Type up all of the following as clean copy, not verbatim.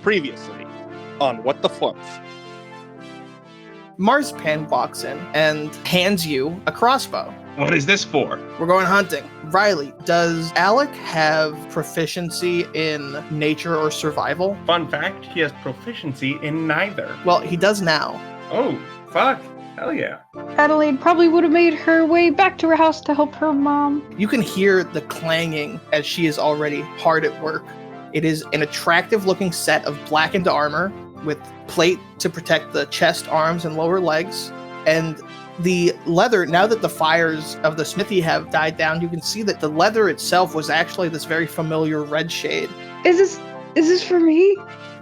Previously on What the Flumph. Marzipan walks in and hands you a crossbow. What is this for? We're going hunting. Riley, does Alec have proficiency in nature or survival? Fun fact, he has proficiency in neither. Well, he does now. Oh, fuck. Hell yeah. Adelaide probably would have made her way back to her house to help her mom. You can hear the clanging as she is already hard at work. It is an attractive-looking set of blackened armor with plate to protect the chest, arms, and lower legs. And the leather, now that the fires of the smithy have died down, you can see that the leather itself was actually this very familiar red shade. Is this for me?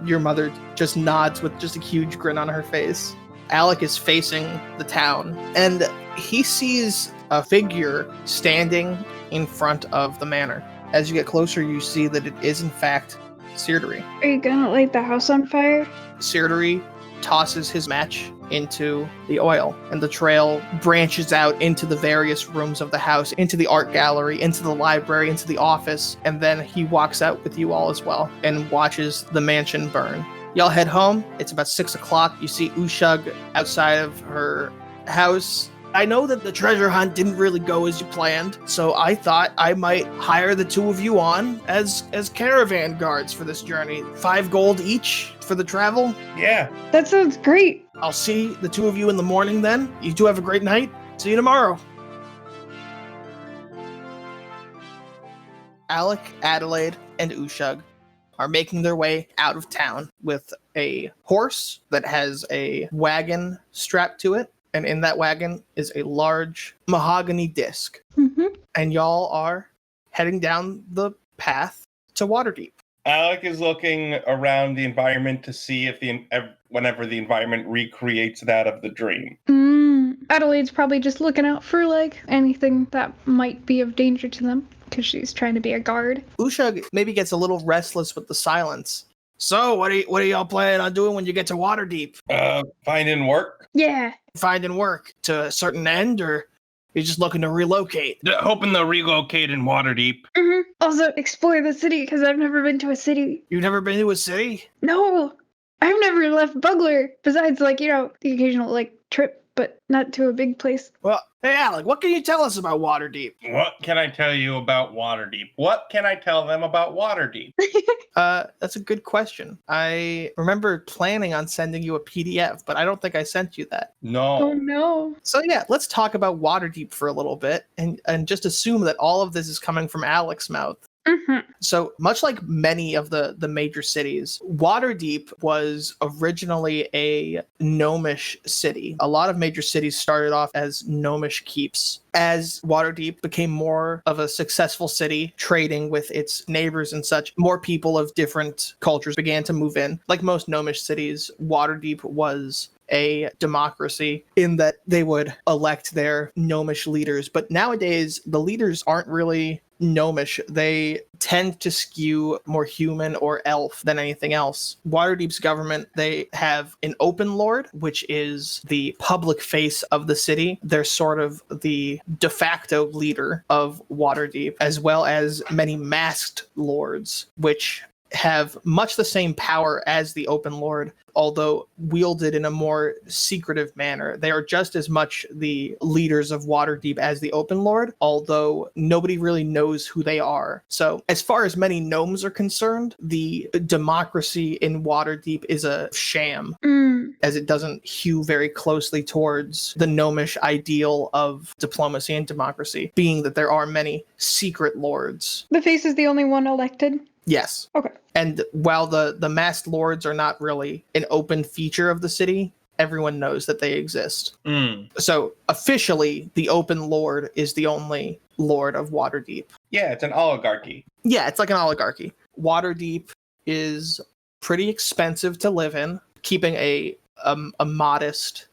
Your mother just nods with just a huge grin on her face. Alec is facing the town, and he sees a figure standing in front of the manor. As you get closer, you see that it is, in fact, Sirtari. Are you gonna light the house on fire? Sirtari tosses his match into the oil, and the trail branches out into the various rooms of the house, into the art gallery, into the library, into the office, and then he walks out with you all as well and watches the mansion burn. Y'all head home. It's about 6 o'clock. You see Ushug outside of her house. I know that the treasure hunt didn't really go as you planned, so I thought I might hire the two of you on as caravan guards for this journey. 5 gold each for the travel. Yeah. That sounds great. I'll see the two of you in the morning then. You two have a great night. See you tomorrow. Alec, Adelaide, and Ushug are making their way out of town with a horse that has a wagon strapped to it. And in that wagon is a large mahogany disc. Mm-hmm. And y'all are heading down the path to Waterdeep. Alec is looking around the environment to see if whenever the environment recreates that of the dream. Adelaide's probably just looking out for, anything that might be of danger to them, because she's trying to be a guard. Ushug maybe gets a little restless with the silence. So, what are y'all planning on doing when you get to Waterdeep? Finding work. Yeah. Finding work to a certain end, or you're just looking to relocate? Hoping to relocate in Waterdeep. Mm-hmm. Also, explore the city, because I've never been to a city. You've never been to a city? No! I've never left Bugler, besides, the occasional, trip, but not to a big place. Well, hey, Alec, what can you tell us about Waterdeep? What can I tell you about Waterdeep? What can I tell them about Waterdeep? That's a good question. I remember planning on sending you a PDF, but I don't think I sent you that. No. Oh, no. So yeah, let's talk about Waterdeep for a little bit and just assume that all of this is coming from Alec's mouth. Mm-hmm. So much like many of the major cities, Waterdeep was originally a gnomish city. A lot of major cities started off as gnomish keeps. As Waterdeep became more of a successful city, trading with its neighbors and such, more people of different cultures began to move in. Like most gnomish cities, Waterdeep was a democracy in that they would elect their gnomish leaders. But nowadays, the leaders aren't really gnomish. They tend to skew more human or elf than anything else. Waterdeep's government, they have an open lord, which is the public face of the city. They're sort of the de facto leader of Waterdeep, as well as many masked lords, which have much the same power as the open lord, although wielded in a more secretive manner. They are just as much the leaders of Waterdeep as the open lord, although nobody really knows who they are. So as far as many gnomes are concerned, the democracy in Waterdeep is a sham, as it doesn't hew very closely towards the gnomish ideal of diplomacy and democracy, being that there are many secret lords. The face is the only one elected? Yes. Okay. And while the masked lords are not really an open feature of the city, everyone knows that they exist. So officially, the open lord is the only lord of Waterdeep. Yeah, it's an oligarchy. Yeah, it's like an oligarchy. Waterdeep is pretty expensive to live in. Keeping a modest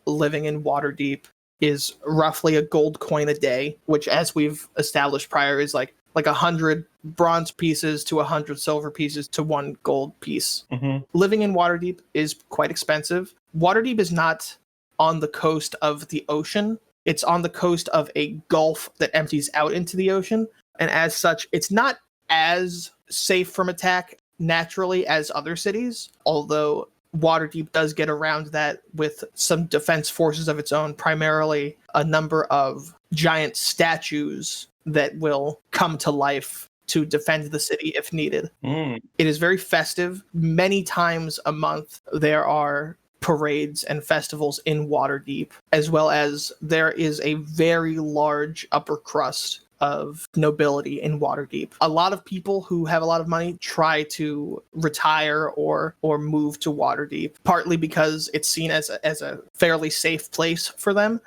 living in Waterdeep is roughly a gold coin a day, which, as we've established prior, is like 100 bronze pieces to 100 silver pieces to 1 gold piece. Mm-hmm. Living in Waterdeep is quite expensive. Waterdeep is not on the coast of the ocean. It's on the coast of a gulf that empties out into the ocean. And as such, it's not as safe from attack naturally as other cities, although Waterdeep does get around that with some defense forces of its own, primarily a number of giant statues that will come to life to defend the city if needed. It is very festive. Many times a month, there are parades and festivals in Waterdeep, as well as there is a very large upper crust of nobility in Waterdeep. A lot of people who have a lot of money try to retire or move to Waterdeep, partly because it's seen as a fairly safe place for them,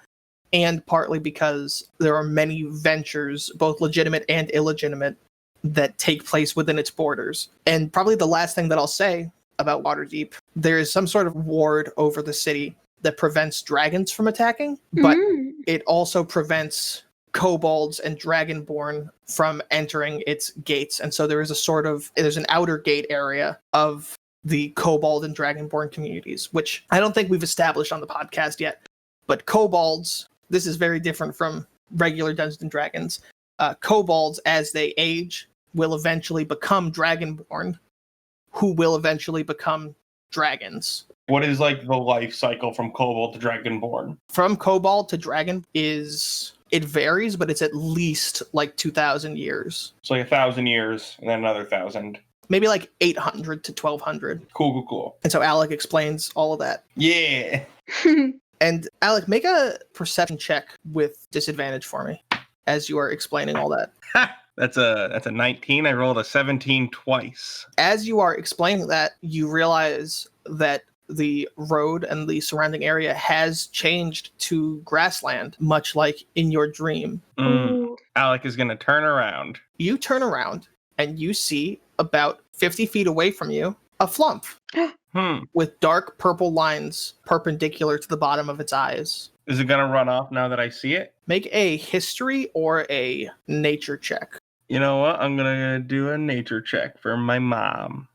and partly because there are many ventures, both legitimate and illegitimate, that take place within its borders. And probably the last thing that I'll say about Waterdeep, there is some sort of ward over the city that prevents dragons from attacking, but it also prevents kobolds and dragonborn from entering its gates. And so there's an outer gate area of the kobold and dragonborn communities, which I don't think we've established on the podcast yet. But kobolds, this is very different from regular Dungeons and Dragons. Kobolds, as they age, will eventually become dragonborn, who will eventually become dragons. What is like the life cycle from kobold to dragonborn? From kobold to dragon it varies, but it's at least like 2,000 years. So like 1,000 years and then another 1,000. Maybe like 800 to 1,200. Cool. And so Alec explains all of that. Yeah. And Alec, make a perception check with disadvantage for me as you are explaining all that. That's a 19. I rolled a 17 twice. As you are explaining that, you realize that the road and the surrounding area has changed to grassland, much like in your dream. Alec is going to turn around. You turn around and you see about 50 feet away from you a Flumph with dark purple lines perpendicular to the bottom of its eyes. Is it going to run off now that I see it? Make a history or a nature check. You know what? I'm going to do a nature check for my mom.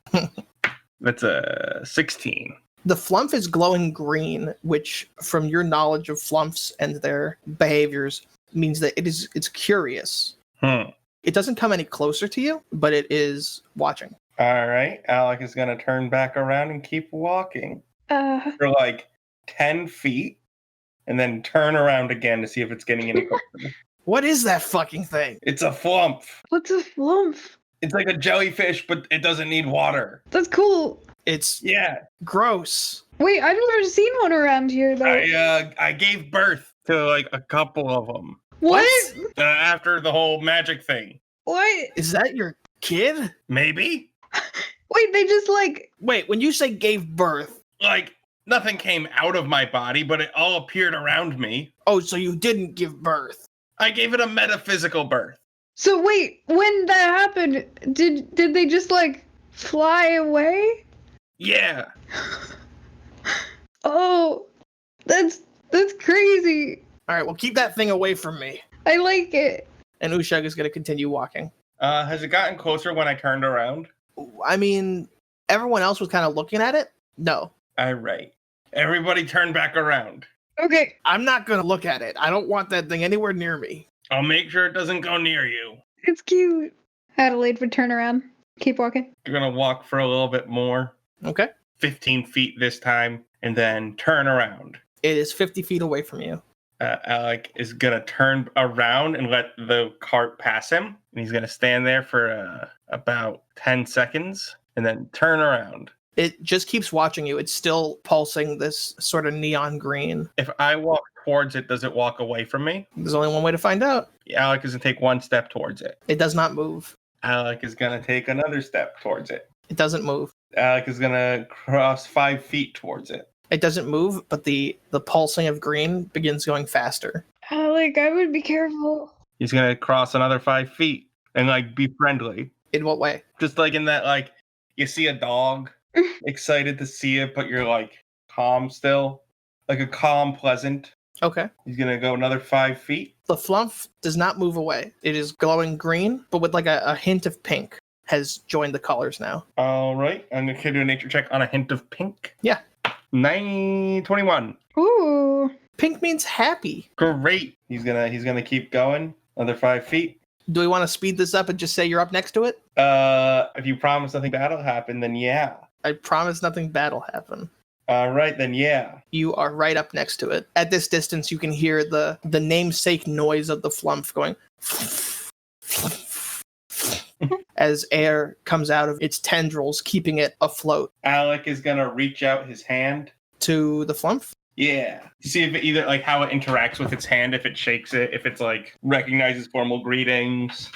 That's a 16. The Flumph is glowing green, which, from your knowledge of Flumphs and their behaviors, means that it's curious. It doesn't come any closer to you, but it is watching. All right. Alec is going to turn back around and keep walking for like 10 feet and then turn around again to see if it's getting any closer. What is that fucking thing? It's a Flumph. What's a Flumph? It's like a jellyfish, but it doesn't need water. That's cool. It's gross. Wait, I've never seen one around here though. I gave birth to like a couple of them. What? After the whole magic thing. What? Is that your kid? Maybe. Wait, they just like... Wait, when you say gave birth... Like, nothing came out of my body, but it all appeared around me. Oh, so you didn't give birth. I gave it a metaphysical birth. So wait, when that happened, did they just like fly away? Yeah. Oh, that's crazy. All right, well, keep that thing away from me. I like it. And Ushag is going to continue walking. Has it gotten closer when I turned around? I mean, everyone else was kind of looking at it. No. All right. Everybody turn back around. Okay. I'm not going to look at it. I don't want that thing anywhere near me. I'll make sure it doesn't go near you. It's cute. Adelaide would turn around. Keep walking. You're going to walk for a little bit more. Okay. 15 feet this time, and then turn around. It is 50 feet away from you. Alec is going to turn around and let the cart pass him. And he's going to stand there for about 10 seconds and then turn around. It just keeps watching you. It's still pulsing this sort of neon green. If I walk towards it, does it walk away from me? There's only one way to find out. Alec is going to take one step towards it. It does not move. Alec is going to take another step towards it. It doesn't move. Alec is going to cross 5 feet towards it. It doesn't move, but the pulsing of green begins going faster. Alec, I would be careful. He's going to cross another 5 feet and like be friendly. In what way? Just like in that, like, you see a dog excited to see it, but you're like calm still. Like a calm, pleasant. Okay. He's going to go another 5 feet. The Flumph does not move away. It is glowing green, but with like a hint of pink has joined the colors now. All right. I'm going to do a nature check on a hint of pink. Yeah. 21. Ooh. Pink means happy. Great. He's gonna keep going. Another 5 feet. Do we want to speed this up and just say you're up next to it? If you promise nothing bad will happen, then yeah. I promise nothing bad will happen. All right, then yeah. You are right up next to it. At this distance, you can hear the namesake noise of the Flumph going as air comes out of its tendrils, keeping it afloat. Alec is gonna reach out his hand To the Flumph? Yeah. See if it either like how it interacts with its hand, if it shakes it, if it's like recognizes formal greetings,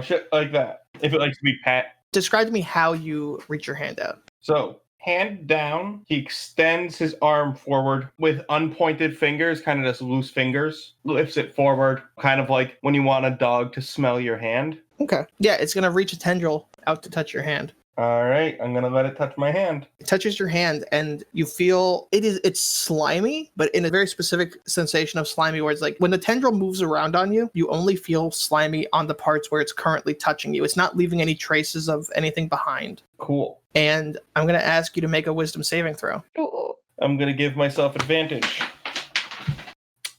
shit like that. If it likes to be pet. Describe to me how you reach your hand out. So, hand down, he extends his arm forward with unpointed fingers, kind of just loose fingers, lifts it forward, kind of like when you want a dog to smell your hand. Okay. Yeah, it's going to reach a tendril out to touch your hand. All right, I'm going to let it touch my hand. It touches your hand and you feel it's slimy, but in a very specific sensation of slimy where it's like when the tendril moves around on you, you only feel slimy on the parts where it's currently touching you. It's not leaving any traces of anything behind. Cool. And I'm going to ask you to make a wisdom saving throw. I'm going to give myself advantage.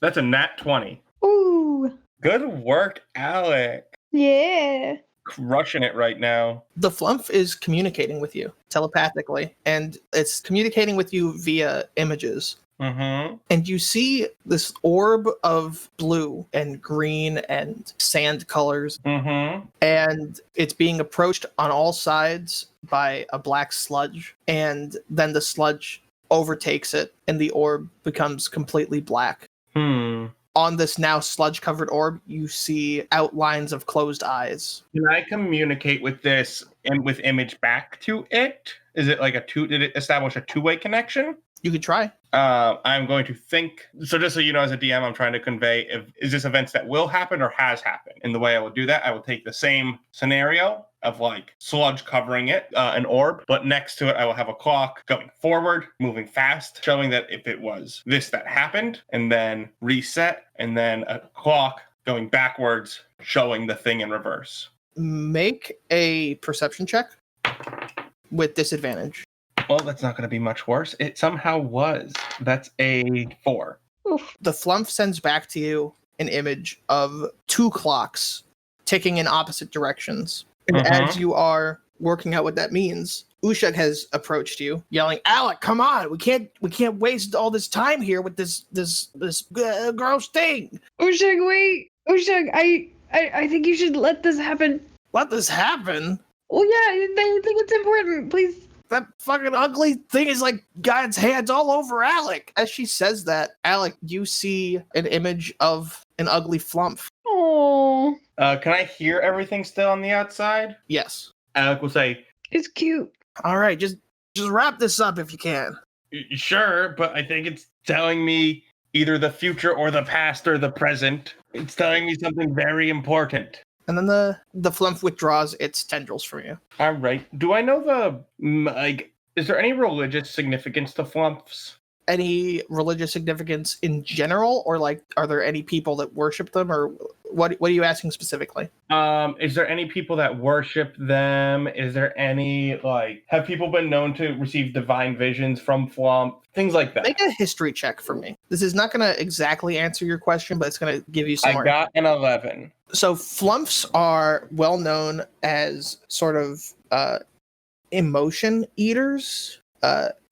That's a nat 20. Ooh. Good work, Alec. Yeah. Crushing it right now. The Flumph is communicating with you telepathically, and it's communicating with you via images. Mm-hmm. And you see this orb of blue and green and sand colors. Mm-hmm. And it's being approached on all sides by a black sludge. And then the sludge overtakes it, and the orb becomes completely black. On this now sludge-covered orb, you see outlines of closed eyes. Can I communicate with this and with image back to it? Is it like did it establish a two-way connection? You could try. I'm going to think, so just so you know, as a DM, I'm trying to convey, is this events that will happen or has happened? And the way I will do that, I will take the same scenario of like sludge covering it, an orb, but next to it, I will have a clock going forward, moving fast, showing that if it was this that happened, and then reset, and then a clock going backwards, showing the thing in reverse. Make a perception check with disadvantage. Well, that's not going to be much worse. It somehow was. That's a 4. Oof. The Flumph sends back to you an image of 2 clocks ticking in opposite directions. And as you are working out what that means, Ushag has approached you, yelling, "Alec, come on! We can't waste all this time here with this gross thing." Ushag, wait! Ushag, I think you should let this happen. Let this happen? Oh yeah, they think it's important. Please. That fucking ugly thing is like got its hands all over Alec. As she says that, Alec, you see an image of an ugly Flumph. Oh. Can I hear everything still on the outside? Yes. Alec will say, It's cute. All right, just wrap this up if you can. Sure, but I think it's telling me either the future or the past or the present. It's telling me something very important. And then the Flumph withdraws its tendrils from you. All right. Do I know is there any religious significance to Flumphs? Any religious significance in general, or like, are there any people that worship them, or what are you asking specifically? Is there any people that worship them? Is there any, have people been known to receive divine visions from Flumph? Things like that. Make a history check for me. This is not going to exactly answer your question, but it's going to give you some more. I got an 11. So Flumphs are well known as sort of emotion eaters.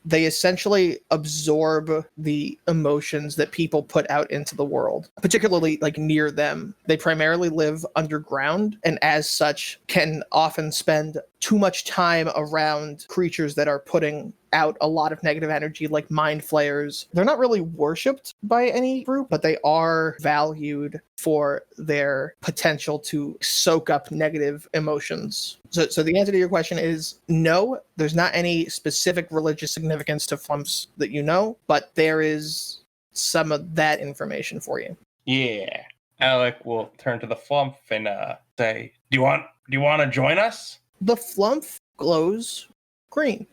They essentially absorb the emotions that people put out into the world, particularly like near them. They primarily live underground and as such can often spend too much time around creatures that are putting out a lot of negative energy, like mind flayers. They're not really worshipped by any group, but they are valued for their potential to soak up negative emotions. So the answer to your question is no, there's not any specific religious significance to Flumphs that you know, but there is some of that information for you. Yeah. Alec will turn to the Flumph and say, Do you want to join us? The Flumph glows green.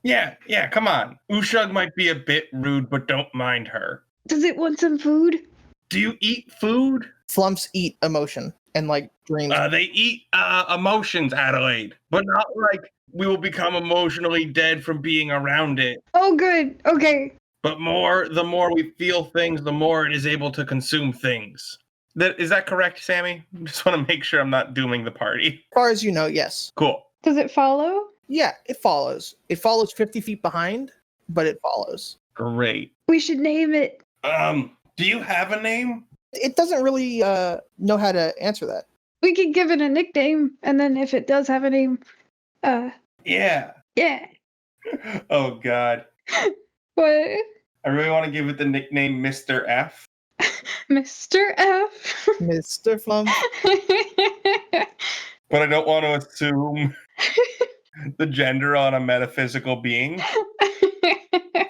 Yeah, come on. Ushag might be a bit rude, but don't mind her. Does it want some food? Do you eat food? Flumphs eat emotion and like dreams. They eat emotions, Adelaide, but not like we will become emotionally dead from being around it. Oh, good. Okay. But the more we feel things, the more it is able to consume things. Is that correct, Sammy? Just want to make sure I'm not dooming the party. As far as you know, yes. Cool. Does it follow? Yeah, it follows. It follows 50 feet behind, but it follows. Great. We should name it. Do you have a name? It doesn't really know how to answer that. We could give it a nickname, and then if it does have a name, Yeah. yeah. Oh, God. What? I really want to give it the nickname Mr. F. Mr. F. Mr. Flumph. But I don't want to assume the gender on a metaphysical being.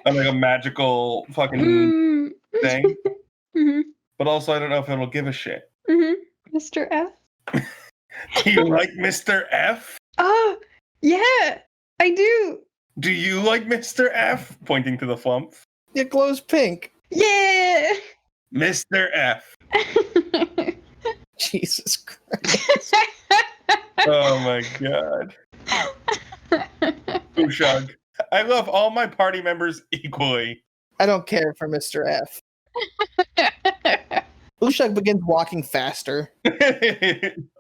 On like a magical fucking thing. Mm-hmm. But also, I don't know if it'll give a shit. Mm-hmm. Mr. F. Do you like Mr. F? Oh, yeah, I do. Do you like Mr. F? Pointing to the Flumph. It glows pink. Yeah. Mr. F. Jesus Christ. Oh my god. Ushug. I love all my party members equally. I don't care for Mr. F. Ushug begins walking faster.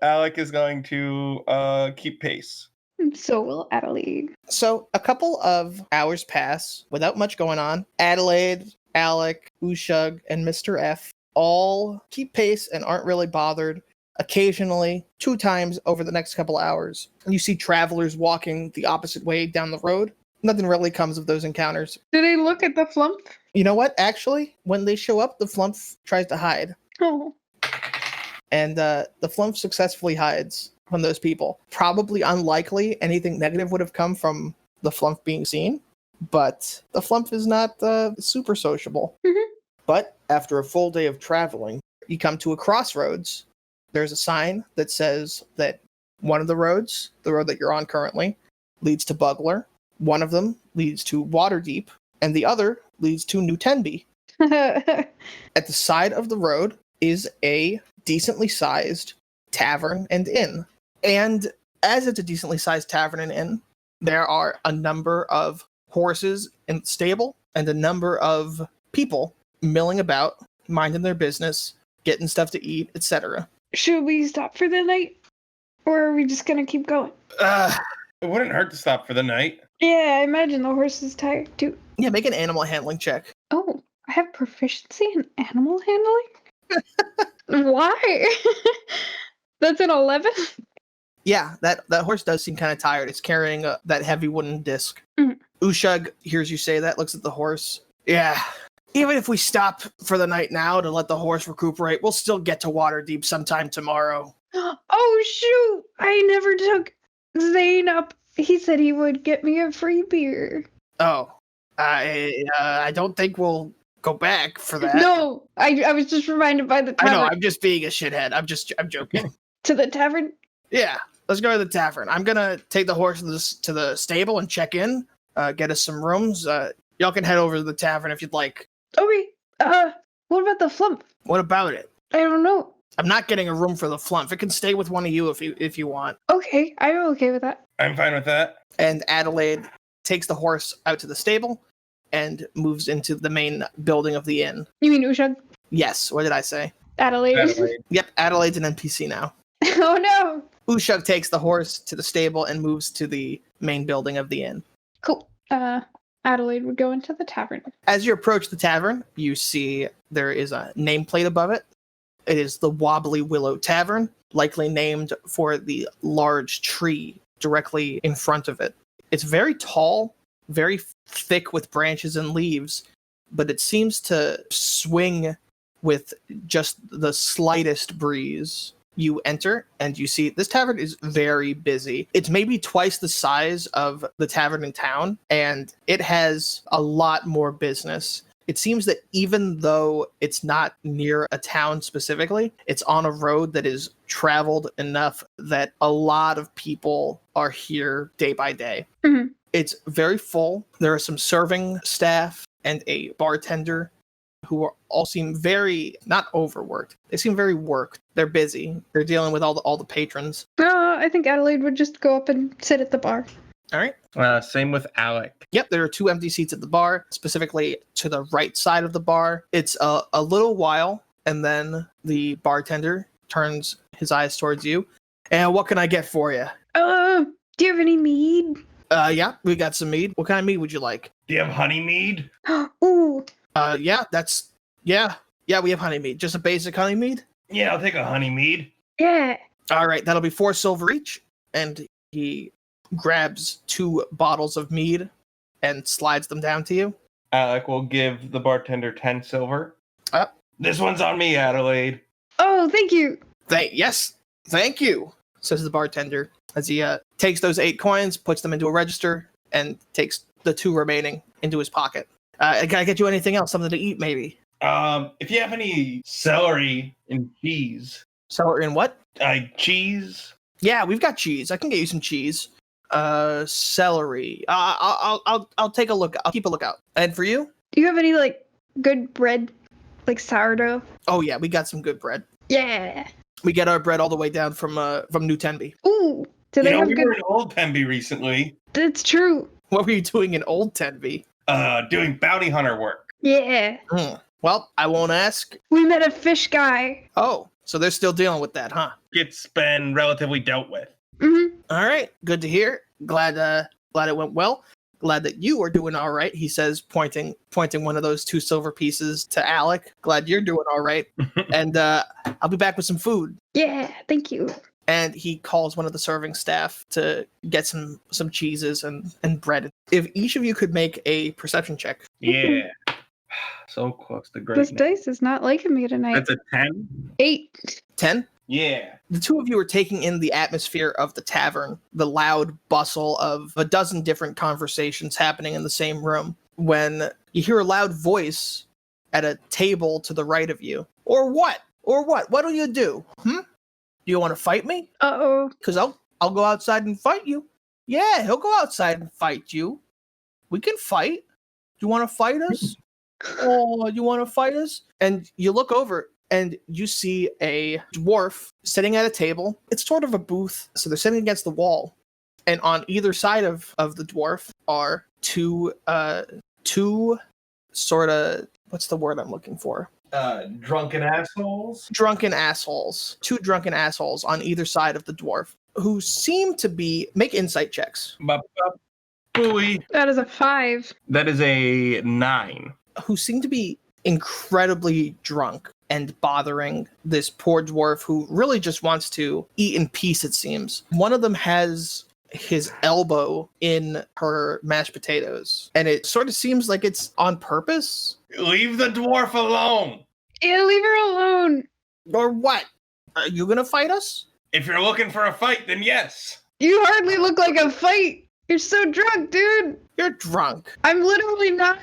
Alec is going to keep pace. So will Adelaide. So a couple of hours pass without much going on. Adelaide, Alec, Ushug, and Mr. F all keep pace and aren't really bothered. Occasionally, 2 times over the next couple hours, you see travelers walking the opposite way down the road. Nothing really comes of those encounters. Do they look at the Flumph? You know what? Actually, when they show up, the Flumph tries to hide. Oh. And the Flumph successfully hides from those people. Probably unlikely anything negative would have come from the Flumph being seen, but the Flumph is not super sociable. Mm-hmm. But after a full day of traveling, you come to a crossroads. There's a sign that says that one of the roads, the road that you're on currently, leads to Bugler. One of them leads to Waterdeep, and the other leads to New Tenby. At the side of the road is a decently sized tavern and inn. And as it's a decently sized tavern and inn, there are a number of horses in the stable and a number of people milling about, minding their business, getting stuff to eat, etc. Should we stop for the night? Or are we just gonna keep going? It wouldn't hurt to stop for the night. Yeah, I imagine the horse is tired too. Yeah, make an animal handling check. Oh, I have proficiency in animal handling? Why? That's an 11? Yeah, that horse does seem kind of tired. It's carrying that heavy wooden disc. Mm. Ushug hears you say that, looks at the horse. Yeah, even if we stop for the night now to let the horse recuperate, we'll still get to Waterdeep sometime tomorrow. Oh, shoot! I never took Zane up. He said he would get me a free beer. Oh, I don't think we'll go back for that. No, I was just reminded by the I tavern. know, I'm just being a shithead. I'm joking. To the tavern? Yeah, let's go to the tavern. I'm gonna take the horse to the stable and check in, get us some rooms. Y'all can head over to the tavern if you'd like. Okay, what about the Flumph? What about it? I don't know. I'm not getting a room for the Flumph. It can stay with one of you if you want. Okay, I'm okay with that. I'm fine with that. And Adelaide takes the horse out to the stable and moves into the main building of the inn. You mean Ushug? Yes, what did I say? Adelaide. Adelaide. Yep, Adelaide's an NPC now. Oh no! Ushug takes the horse to the stable and moves to the main building of the inn. Cool. Adelaide would go into the tavern. As you approach the tavern, you see there is a nameplate above it. It is the Wobbly Willow Tavern, likely named for the large tree directly in front of it. It's very tall, very thick with branches and leaves, but it seems to swing with just the slightest breeze. You enter and you see this tavern is very busy. It's maybe twice the size of the tavern in town, and it has a lot more business. It seems that even though it's not near a town specifically, it's on a road that is traveled enough that a lot of people are here day by day. Mm-hmm. It's very full. There are some serving staff and a bartender. who all seem very, not overworked. They seem very worked. They're busy. They're dealing with all the patrons. I think Adelaide would just go up and sit at the bar. All right. Same with Alec. Yep, there are 2 empty seats at the bar, specifically to the right side of the bar. It's a little while, and then the bartender turns his eyes towards you. And what can I get for you? Do you have any mead? Yeah, we got some mead. What kind of mead would you like? Do you have honey mead? Ooh. Yeah, we have honey mead. Just a basic honey mead? Yeah, I'll take a honey mead. Yeah. All right, that'll be 4 silver each. And he grabs 2 bottles of mead and slides them down to you. Alec will give the bartender 10 silver. Uh, This one's on me, Adelaide. Oh, thank you. Yes, thank you, says the bartender as he takes those 8 coins, puts them into a register, and takes the 2 remaining into his pocket. Can I get you anything else? Something to eat, maybe? If you have any celery and cheese. Celery and what? Cheese? Yeah, we've got cheese. I can get you some cheese. Celery. I'll take a look. I'll keep a lookout. And for you? Do you have any, like, good bread? Like sourdough? Oh yeah, we got some good bread. Yeah. We get our bread all the way down from New Tenby. Ooh. Do they have we good... were in Old Tenby recently. That's true. What were you doing in Old Tenby? Doing bounty hunter work. Yeah. Well, I won't ask. We met a fish guy. Oh, so they're still dealing with that, huh? It's been relatively dealt with. Mm-hmm. All right, good to hear. Glad it went well. Glad that you are doing all right, he says, pointing one of those 2 silver pieces to Alec. Glad you're doing all right. And I'll be back with some food. Yeah, thank you. And he calls one of the serving staff to get some cheeses and bread. If each of you could make a perception check. Yeah. So close to great. This dice is not liking me tonight. That's a 10? 8. 10? Yeah. The 2 of you are taking in the atmosphere of the tavern, the loud bustle of a dozen different conversations happening in the same room, when you hear a loud voice at a table to the right of you. Or what? What'll you do? Do you want to fight me? Uh-oh. Because I'll go outside and fight you. Yeah, he'll go outside and fight you. We can fight. Do you want to fight us? Oh, you want to fight us? And you look over and you see a dwarf sitting at a table. It's sort of a booth, so they're sitting against the wall. And on either side of the dwarf are two sort of, what's the word I'm looking for? Drunken assholes? Drunken assholes. 2 drunken assholes on either side of the dwarf who seem to make insight checks. Booey. That is a 5. That is a 9. Who seem to be incredibly drunk and bothering this poor dwarf who really just wants to eat in peace, it seems. One of them has his elbow in her mashed potatoes, and it sort of seems like it's on purpose. Leave the dwarf alone. Yeah, leave her alone. Or what? Are you gonna fight us? If you're looking for a fight, then yes. You hardly look like a fight. You're so drunk, dude. You're drunk. I'm literally not.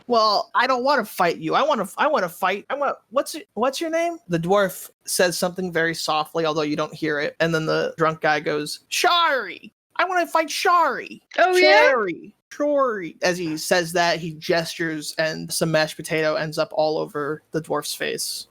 Well, I don't want to fight you. I want to fight. What's your name? The dwarf says something very softly, although you don't hear it. And then the drunk guy goes, Shari. I want to fight Shari. Oh, Shari. Shari. As he says that, he gestures and some mashed potato ends up all over the dwarf's face.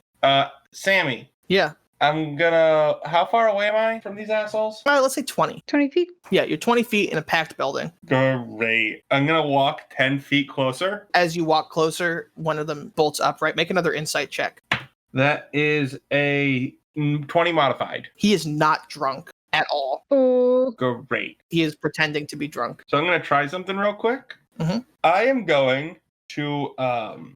Sammy. Yeah. How far away am I from these assholes? Let's say 20. 20 feet? Yeah, you're 20 feet in a packed building. Great. I'm gonna walk 10 feet closer. As you walk closer, one of them bolts upright. Make another insight check. That is a 20 modified. He is not drunk at all. Oh. Great. He is pretending to be drunk. So I'm gonna try something real quick. Mm-hmm. I am going to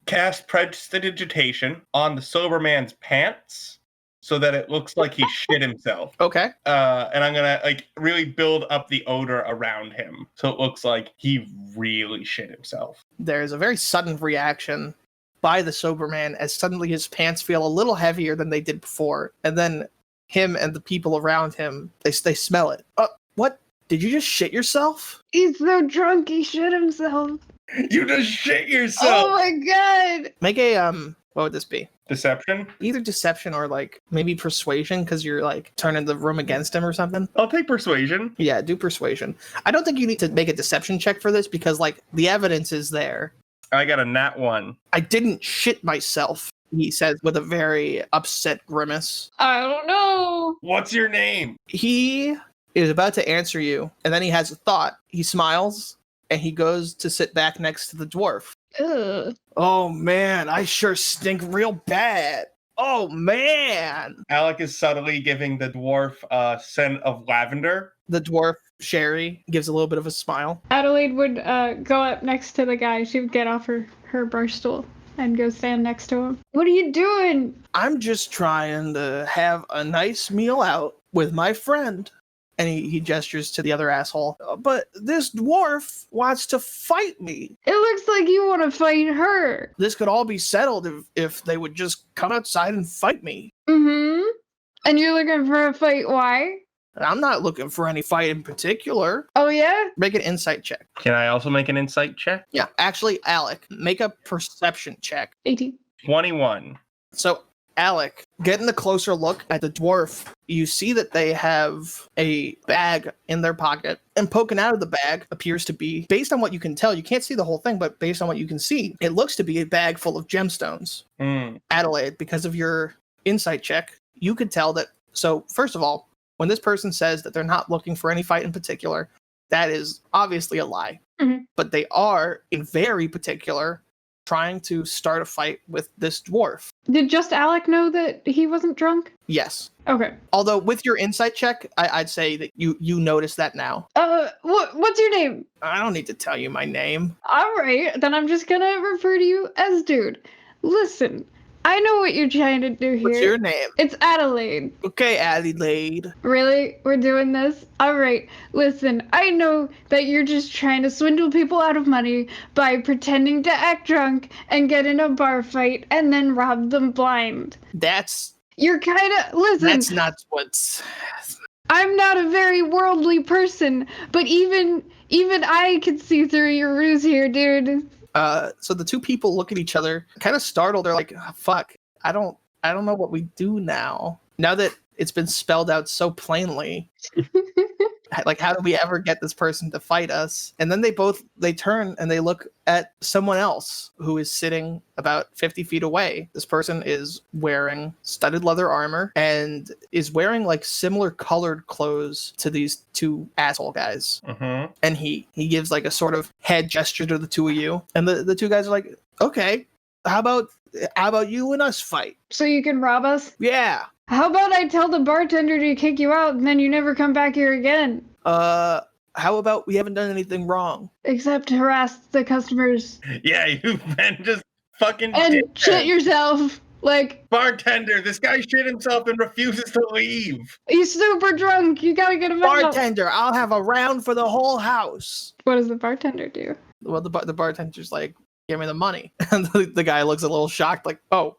cast Prestidigitation on the sober man's pants, so that it looks like he shit himself. Okay. And I'm gonna really build up the odor around him, so it looks like he really shit himself. There's a very sudden reaction by the sober man as suddenly his pants feel a little heavier than they did before, and then him and the people around him they smell it. What? Did you just shit yourself? He's so drunk he shit himself. You just shit yourself. Oh my god. Make a what would this be? Deception? Either deception or maybe persuasion, because you're turning the room against him or something. I'll take persuasion. Yeah, do persuasion. I don't think you need to make a deception check for this because the evidence is there. I got a nat 1. I didn't shit myself, he says with a very upset grimace. I don't know. What's your name? He is about to answer you, and then he has a thought. He smiles, and he goes to sit back next to the dwarf. Ugh. Oh man, I sure stink real bad. Oh man. Alec is subtly giving the dwarf a scent of lavender. The dwarf, Sherry, gives a little bit of a smile. Adelaide would go up next to the guy. She would get off her bar stool and go stand next to him. What are you doing? I'm just trying to have a nice meal out with my friend. And he gestures to the other asshole. But this dwarf wants to fight me. It looks like you want to fight her. This could all be settled if they would just come outside and fight me. Mm-hmm. And you're looking for a fight, why? I'm not looking for any fight in particular. Oh, yeah? Make an insight check. Can I also make an insight check? Yeah, actually, Alec, make a perception check. 18. 21. So, Alec, getting a closer look at the dwarf, you see that they have a bag in their pocket, and poking out of the bag appears to be, based on what you can tell, you can't see the whole thing, but based on what you can see, it looks to be a bag full of gemstones. Adelaide, because of your insight check, you could tell that. So, first of all, when this person says that they're not looking for any fight in particular, that is obviously a lie. Mhm. But they are, in very particular, trying to start a fight with this dwarf. Did just Alec know that he wasn't drunk? Yes. Okay. Although with your insight check, I'd say that you notice that now. What's your name? I don't need to tell you my name. All right, then I'm just gonna refer to you as dude. Listen, I know what you're trying to do here. What's your name? It's Adelaide. Okay, Adelaide. Really? We're doing this? Alright, listen, I know that you're just trying to swindle people out of money by pretending to act drunk and get in a bar fight and then rob them blind. You're kinda, listen. That's not what's... I'm not a very worldly person, but even I can see through your ruse here, dude. So the two people look at each other, kind of startled. They're like, oh, "Fuck, I don't know what we do now. Now that it's been spelled out so plainly, like, how do we ever get this person to fight us?" And then they turn and they look at someone else who is sitting about 50 feet away. This person is wearing studded leather armor and is wearing like similar colored clothes to these two asshole guys. Mm-hmm. And he gives like a sort of head gesture to the two of you. And the two guys are like, okay, how about you and us fight? So you can rob us? Yeah. How about I tell the bartender to kick you out and then you never come back here again? How about we haven't done anything wrong? Except harass the customers. Yeah, you've been just fucking And shit yourself. Like, bartender, this guy shit himself and refuses to leave. He's super drunk. You gotta get him out. Bartender, I'll have a round for the whole house. What does the bartender do? Well, the bartender's like, give me the money. And the guy looks a little shocked, like, oh,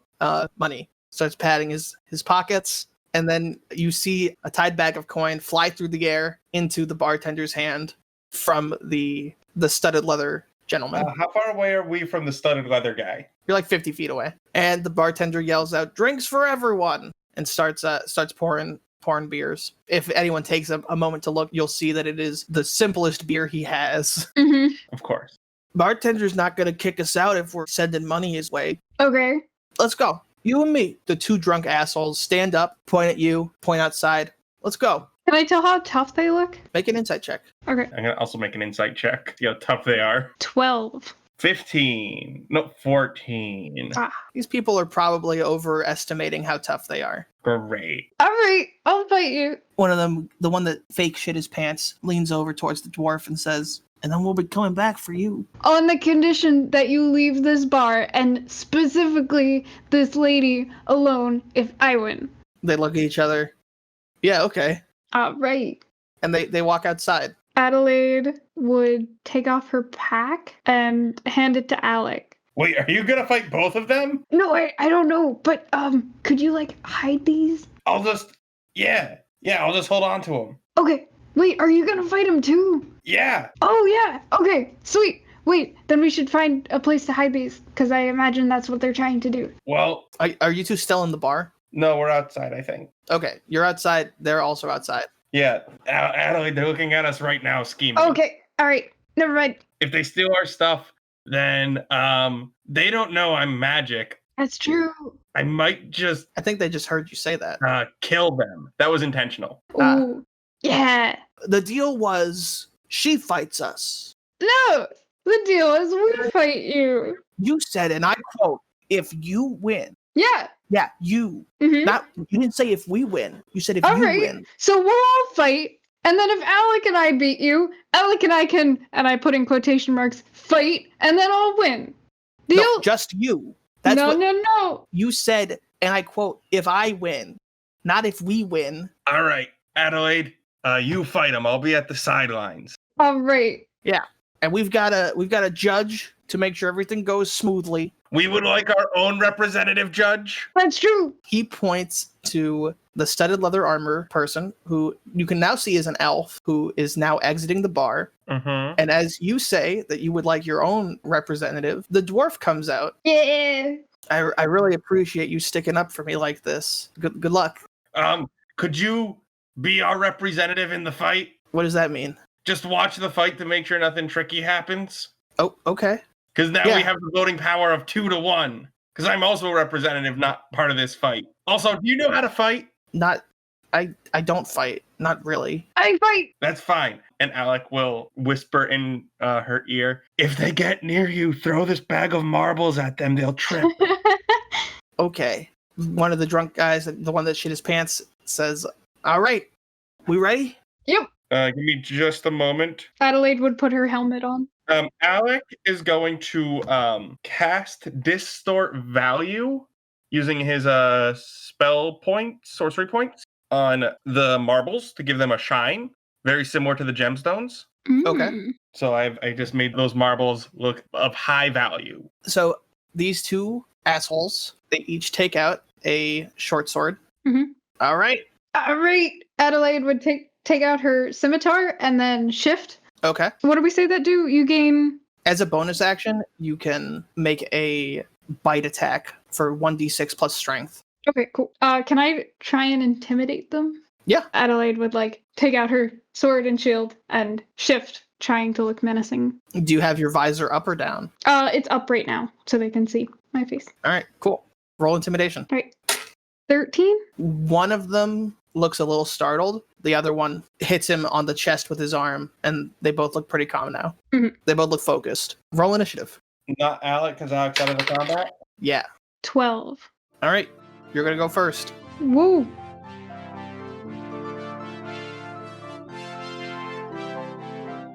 money. Starts patting his pockets. And then you see a tied bag of coin fly through the air into the bartender's hand from the studded leather gentleman. How far away are we from the studded leather guy? You're like 50 feet away. And the bartender yells out, "Drinks for everyone!" and starts pouring beers. If anyone takes a moment to look, you'll see that it is the simplest beer he has. Mm-hmm. Of course. Bartender's not going to kick us out if we're sending money his way. Okay. Let's go. You and me. The two drunk assholes stand up, point at you, point outside. Let's go. Can I tell how tough they look? Make an insight check. Okay. I'm going to also make an insight check. See how tough they are. 12. 15. No, 14. These people are probably overestimating how tough they are. Great. All right, I'll fight you. One of them, the one that fake shit his pants, leans over towards the dwarf and says, "And then we'll be coming back for you." On the condition that you leave this bar, and specifically this lady alone if I win. They look at each other. Yeah, okay. All right. And they walk outside. Adelaide would take off her pack and hand it to Alec. Wait, are you going to fight both of them? No, I don't know, but could you like hide these? I'll just, I'll just hold on to them. Okay. Wait, are you gonna fight him too? Yeah. Oh yeah. Okay. Sweet. Wait, then we should find a place to hide these, because I imagine that's what they're trying to do. Well, are you two still in the bar? No, we're outside, I think. Okay, you're outside. They're also outside. Yeah, Adelaide, they're looking at us right now, scheming. Okay. All right. Never mind. If they steal our stuff, then they don't know I'm magic. That's true. I might just I think they just heard you say that. kill them. That was intentional. Ooh. Yeah. The deal was she fights us. No. The deal is we fight you. You said, and I quote, if you win. Yeah. Yeah, you. Mhm. Not you didn't say if we win. You said if All you right. win. So we'll all fight. And then if Alec and I beat you, Alec and I can, and I put in quotation marks, fight, and then I'll win. Deal? No, just you. That's no, what no. you said, and I quote, if I win, not if we win. All right, Adelaide, you fight them. I'll be at the sidelines. All right. And we've got a judge to make sure everything goes smoothly. We would like our own representative judge. That's true. He points to the studded leather armor person, who you can now see is an elf, who is now exiting the bar. Mm-hmm. And as you say that you would like your own representative, the dwarf comes out. Yeah. I really appreciate you sticking up for me like this. Good luck. Could you be our representative in the fight? What does that mean? Just watch the fight to make sure nothing tricky happens. Oh, okay. Because now Yeah. we have the voting power of 2-1. Because I'm also a representative, not part of this fight. Also, do you know how to fight? I don't fight. Not really. I fight. That's fine. And Alec will whisper in her ear, if they get near you, throw this bag of marbles at them. They'll trip. Okay. One of the drunk guys, the one that shit his pants, says, all right, we ready? Yep. Give me just a moment. Adelaide would put her helmet on. Alec is going to cast Distort Value using his spell points, sorcery points, on the marbles to give them a shine, very similar to the gemstones. Okay. Mm. So I just made those marbles look of high value. So these two assholes, they each take out a short sword. Mhm. All right. All right. Adelaide would take out her scimitar and then shift. Okay. What do we say that do? You gain. As a bonus action, you can make a bite attack for 1d6 plus strength. Okay, cool. Can I try and intimidate them? Yeah. Adelaide would take out her sword and shield and shift, trying to look menacing. Do you have your visor up or down? It's up right now, so they can see my face. All right, cool. Roll intimidation. All right. 13? One of them looks a little startled. The other one hits him on the chest with his arm, and they both look pretty calm now. Mhm. They both look focused. Roll initiative. Not Alec, because Alec's out of the combat. Yeah. 12. All right. You're going to go first. Woo.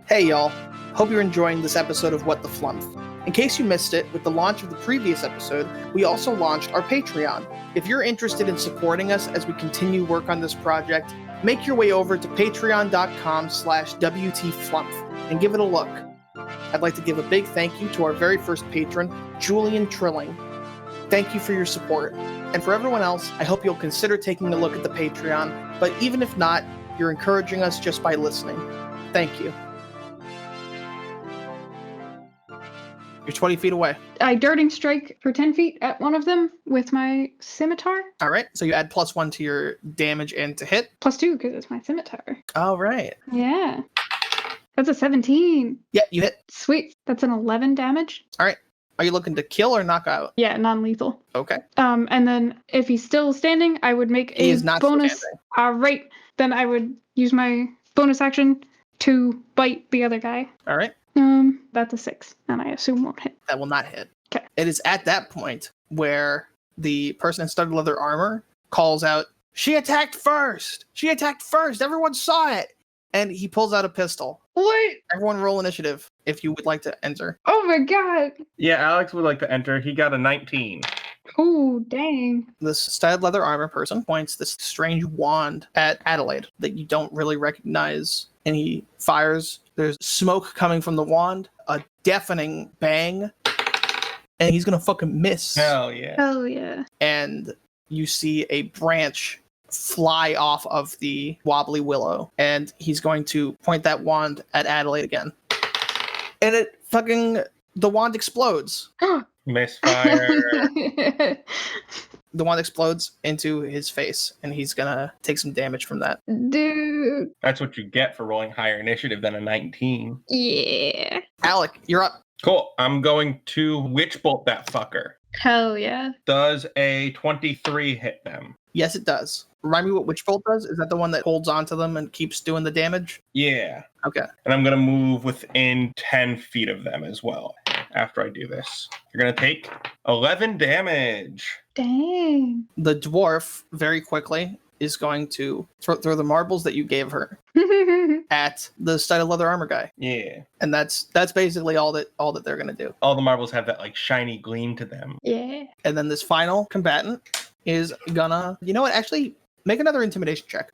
Hey, y'all. Hope you're enjoying this episode of What the Flumph. In case you missed it, with the launch of the previous episode, we also launched our Patreon. If you're interested in supporting us as we continue work on this project, make your way over to patreon.com/WTFlumph and give it a look. I'd like to give a big thank you to our very first patron, Julian Trilling. Thank you for your support. And for everyone else, I hope you'll consider taking a look at the Patreon, but even if not, you're encouraging us just by listening. Thank you. You're 20 feet away. I darting strike for 10 feet at one of them with my scimitar. All right, so you add +1 to your damage and to hit. +2 because it's my scimitar. All right. Yeah. That's a 17. Yeah, you hit. Sweet. That's an 11 damage. All right. Are you looking to kill or knock out? Yeah, non-lethal. Okay. And then if he's still standing, I would make He a is not still bonus. standing. All right. Then I would use my bonus action to bite the other guy. All right. That's a 6, and I assume won't hit. That will not hit. Okay. It is at that point where the person in studded leather armor calls out, "She attacked first! She attacked first! Everyone saw it!" And he pulls out a pistol. What? Everyone roll initiative if you would like to enter. Oh my god. Yeah, Alex would like to enter. He got a 19. Oh, dang. This studded leather armor person points this strange wand at Adelaide that you don't really recognize, and he fires. There's smoke coming from the wand, a deafening bang, and he's gonna fucking miss. Hell yeah. Hell yeah. And you see a branch fly off of the wobbly willow, and he's going to point that wand at Adelaide again. And the wand explodes. Misfire. The wand explodes into his face, and he's gonna take some damage from that. Dude. That's what you get for rolling higher initiative than a 19. Yeah. Alec, you're up. Cool. I'm going to witch bolt that fucker. Hell yeah. Does a 23 hit them? Yes, it does. Remind me what Witch Bolt does? Is that the one that holds onto them and keeps doing the damage? Yeah. Okay. And I'm going to move within 10 feet of them as well after I do this. You're going to take 11 damage. Dang. The dwarf, very quickly, is going to throw the marbles that you gave her at the studded leather armor guy. Yeah. And that's basically all that they're going to do. All the marbles have that like shiny gleam to them. Yeah. And then this final combatant is gonna, you know what, actually make another intimidation check.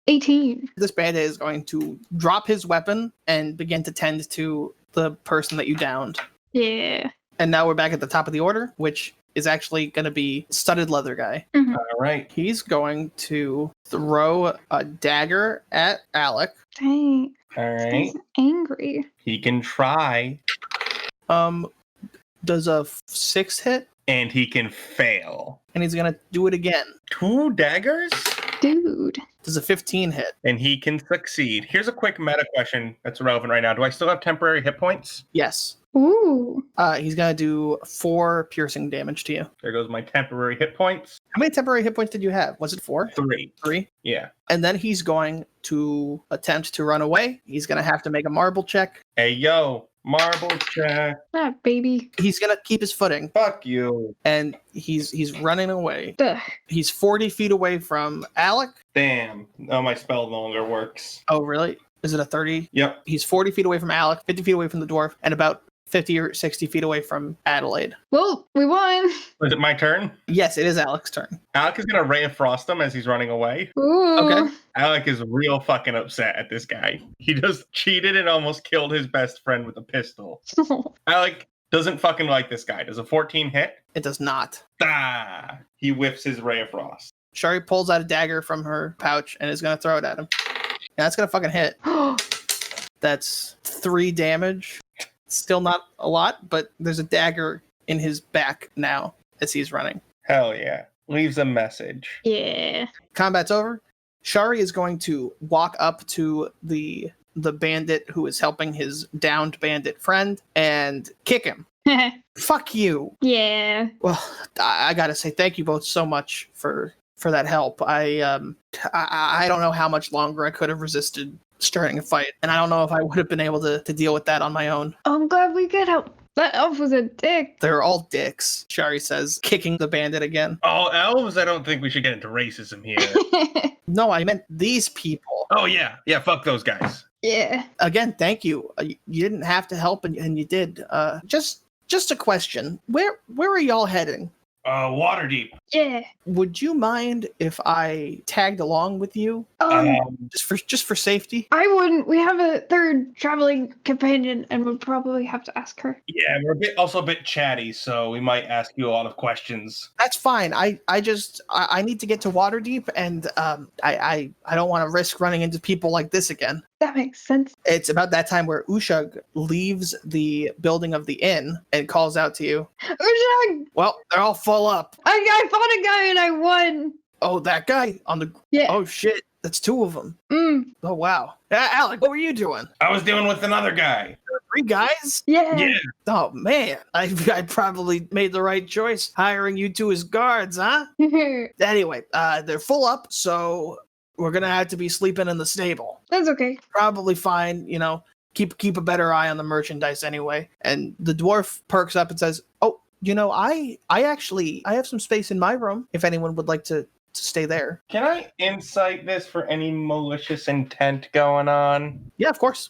18. This bandit is going to drop his weapon and begin to tend to the person that you downed. Yeah. And now we're back at the top of the order, which is actually going to be studded leather guy. Mhm. All right. He's going to throw a dagger at Alec. Dang. All right. He's angry. He can try Does a 6 hit, and he can fail. and he's going to do it again. 2 daggers? Dude. Does a 15 hit? And he can succeed. Here's a quick meta question that's relevant right now. Do I still have temporary hit points? Yes. Ooh. He's going to do 4 piercing damage to you. There goes my temporary hit points. How many temporary hit points did you have? Was it 4? 3. 3? Yeah. And then he's going to attempt to run away. He's going to have to make a marble check. Hey, yo. Marble check. Ah, baby. He's going to keep his footing, Fuck you. and he's running away. Ugh. He's 40 feet away from Alec. Damn. Oh, my spell no longer works. Oh, really? Is it a 30? Yep. He's 40 feet away from Alec, 50 feet away from the dwarf, and about 50 or 60 feet away from Adelaide. Well, we won. Is it my turn? Yes, it is Alec's turn. Alec is going to Ray of Frost him as he's running away. Ooh. Okay. Alec is real fucking upset at this guy. He just cheated and almost killed his best friend with a pistol. Alec doesn't fucking like this guy. Does a 14 hit? It does not. Ah! He whiffs his Ray of Frost. Shari pulls out a dagger from her pouch and is going to throw it at him. Yeah, that's going to fucking hit. That's 3 damage. Still not a lot, but there's a dagger in his back now as he's running. Hell yeah. Leaves a message. Yeah. Combat's over. Shari is going to walk up to the bandit who is helping his downed bandit friend and kick him. Fuck you. Yeah. Well, I gotta say thank you both so much for that help. I don't know how much longer I could have resisted starting a fight, and I don't know if I would have been able to deal with that on my own. I'm glad we could help. That elf was a dick. They're all dicks, Shari says, kicking the bandit again. Oh, elves? I don't think we should get into racism here. No, I meant these people. Oh, yeah. Yeah, fuck those guys. Yeah. Again, thank you. You didn't have to help, and you did. Just a question. Where are y'all heading? Waterdeep. Yeah. Would you mind if I tagged along with you, just for safety? I wouldn't. We have a third traveling companion and would probably have to ask her. Yeah, we're also a bit chatty, so we might ask you a lot of questions. That's fine. I need to get to Waterdeep, and I don't want to risk running into people like this again. That makes sense. It's about that time where Ushag leaves the building of the inn and calls out to you. Ushag! Well, they're all full up. I fought a guy and I won. Oh, that guy on the... Yeah. Oh, shit. That's 2 of them. Mm. Oh, wow. Alec, what were you doing? I was dealing with another guy. 3 guys? Yeah. Yeah. Oh, man. I probably made the right choice hiring you 2 as guards, huh? Anyway, they're full up, so we're going to have to be sleeping in the stable. That's okay. Probably fine, keep a better eye on the merchandise anyway. And the dwarf perks up and says, oh, I have some space in my room if anyone would like to stay there. Can I insight this for any malicious intent going on? Yeah, of course.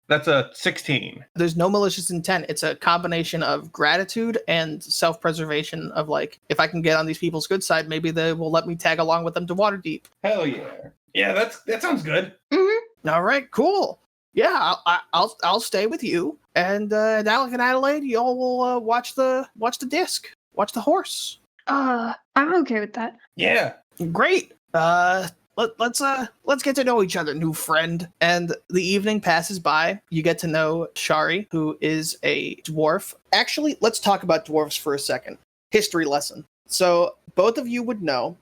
That's a 16. There's no malicious intent. It's a combination of gratitude and self-preservation of like, if I can get on these people's good side, maybe they will let me tag along with them to Waterdeep. Hell yeah. Yeah, that sounds good. Mm-hmm. All right, cool. Yeah, I'll stay with you, and Alec and Adelaide, y'all will watch the disc, watch the horse. I'm okay with that. Yeah. Great. Let's get to know each other, new friend. And the evening passes by. You get to know Shari, who is a dwarf. Actually, let's talk about dwarves for a second. History lesson. So both of you would know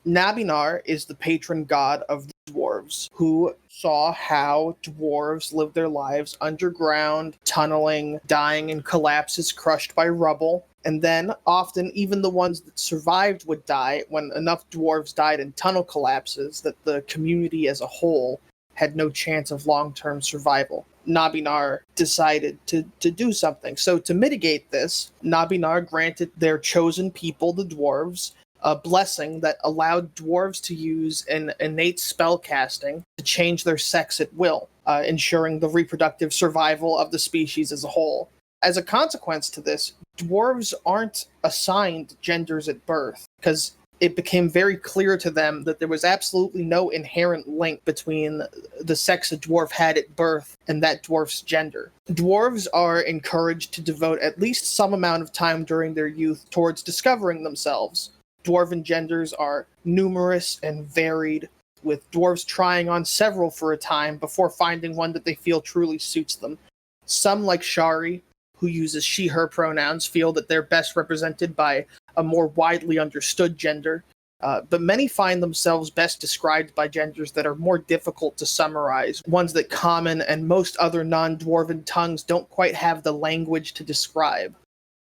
Nabinar is the patron god of the dwarves, who saw how dwarves lived their lives underground, tunneling, dying in collapses crushed by rubble. And then, often, even the ones that survived would die when enough dwarves died in tunnel collapses that the community as a whole had no chance of long-term survival. Nabinar decided to do something. So to mitigate this, Nabinar granted their chosen people, the dwarves, a blessing that allowed dwarves to use an innate spellcasting to change their sex at will, ensuring the reproductive survival of the species as a whole. As a consequence to this, dwarves aren't assigned genders at birth, because it became very clear to them that there was absolutely no inherent link between the sex a dwarf had at birth and that dwarf's gender. Dwarves are encouraged to devote at least some amount of time during their youth towards discovering themselves. Dwarven genders are numerous and varied, with dwarves trying on several for a time before finding one that they feel truly suits them. Some, like Shari, who uses she/her pronouns, feel that they're best represented by a more widely understood gender, but many find themselves best described by genders that are more difficult to summarize, ones that common and most other non-dwarven tongues don't quite have the language to describe.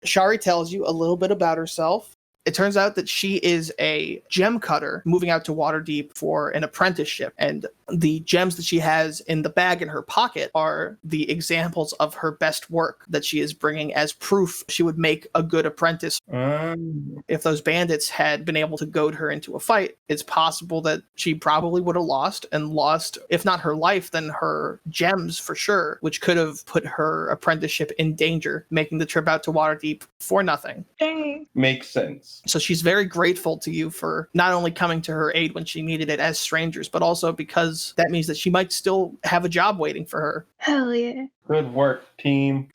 Shari tells you a little bit about herself. It turns out that she is a gem cutter moving out to Waterdeep for an apprenticeship, and the gems that she has in the bag in her pocket are the examples of her best work that she is bringing as proof she would make a good apprentice. If those bandits had been able to goad her into a fight, it's possible that she probably would have lost, if not her life, then her gems for sure, which could have put her apprenticeship in danger, making the trip out to Waterdeep for nothing. Dang. Makes sense. So she's very grateful to you for not only coming to her aid when she needed it as strangers, but also because that means that she might still have a job waiting for her. Hell yeah. Good work, team.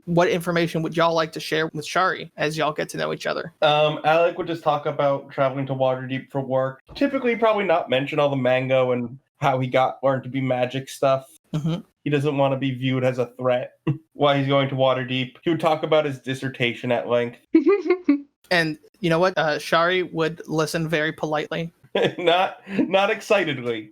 What information would y'all like to share with Shari as y'all get to know each other? Alec would just talk about traveling to Waterdeep for work. Typically, probably not mention all the mango and how he learned to be magic stuff. Mm-hmm. He doesn't want to be viewed as a threat while he's going to Waterdeep. He would talk about his dissertation at length. And you know what? Shari would listen very politely. not excitedly.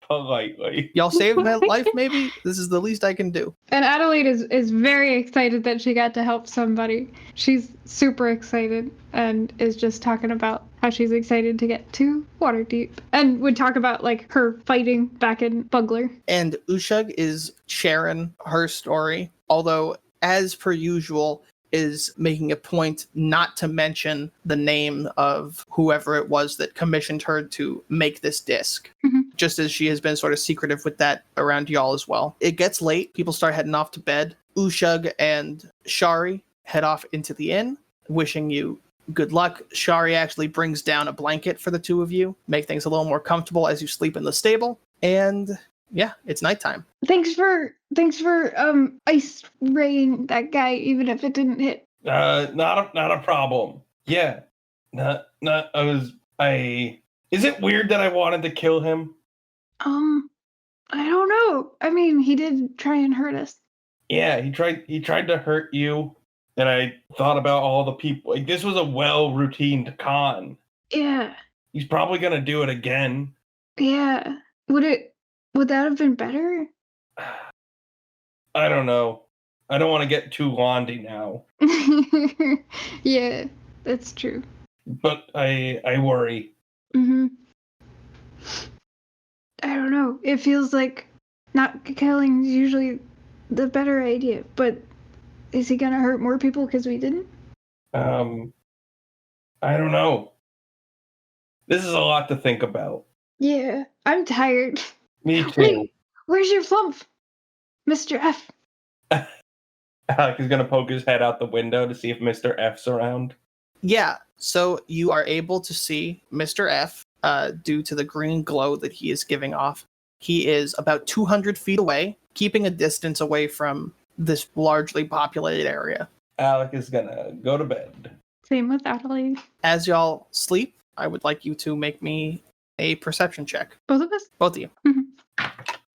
Politely. Y'all saved my life, maybe? This is the least I can do. And Adelaide is very excited that she got to help somebody. She's super excited and is just talking about how she's excited to get to Waterdeep. And would talk about, like, her fighting back in Bugler. And Ushug is sharing her story, although, as per usual, is making a point not to mention the name of whoever it was that commissioned her to make this disc. Mm-hmm. Just as she has been sort of secretive with that around y'all as well. It gets late. People start heading off to bed. Ushug and Shari head off into the inn, wishing you good luck. Shari actually brings down a blanket for the two of you, make things a little more comfortable as you sleep in the stable. And yeah, it's nighttime. Thanks for ice raying that guy, even if it didn't hit. Not a problem. Yeah. Is it weird that I wanted to kill him? I don't know. I mean, he did try and hurt us. Yeah, he tried to hurt you, and I thought about all the people. Like, this was a well-routined con. Yeah. He's probably gonna do it again. Yeah. Would that have been better? I don't know. I don't want to get too Londy now. Yeah, that's true. But I worry. Mm-hmm. I don't know. It feels like not killing is usually the better idea, but is he gonna hurt more people because we didn't? I don't know. This is a lot to think about. Yeah, I'm tired. Me too. Wait, where's your Flumph? Mr. F. Alec is gonna poke his head out the window to see if Mr. F's around. Yeah, so you are able to see Mr. F due to the green glow that he is giving off. He is about 200 feet away, keeping a distance away from this largely populated area. Alec is gonna go to bed. Same with Adelaide. As y'all sleep, I would like you to make me a perception check. Both of us? Both of you.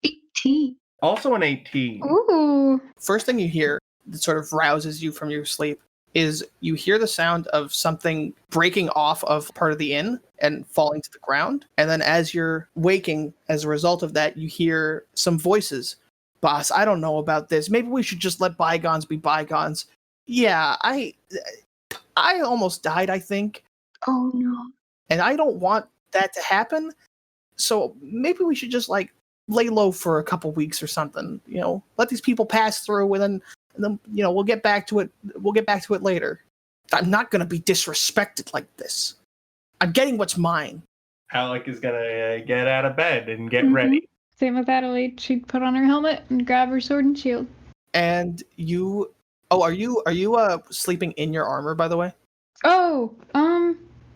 18. Also an 18. Ooh. First thing you hear that sort of rouses you from your sleep is you hear the sound of something breaking off of part of the inn and falling to the ground. And then as you're waking, as a result of that, you hear some voices. Boss, I don't know about this. Maybe we should just let bygones be bygones. Yeah, I almost died, I think. Oh no. And I don't want that to happen. So maybe we should just like lay low for a couple weeks or something, let these people pass through and then we'll get back to it. We'll get back to it later. I'm not going to be disrespected like this. I'm getting what's mine. Alec is gonna get out of bed and get ready. Same with Adelaide. She'd put on her helmet and grab her sword and shield. And you, are you sleeping in your armor, by the way? Oh,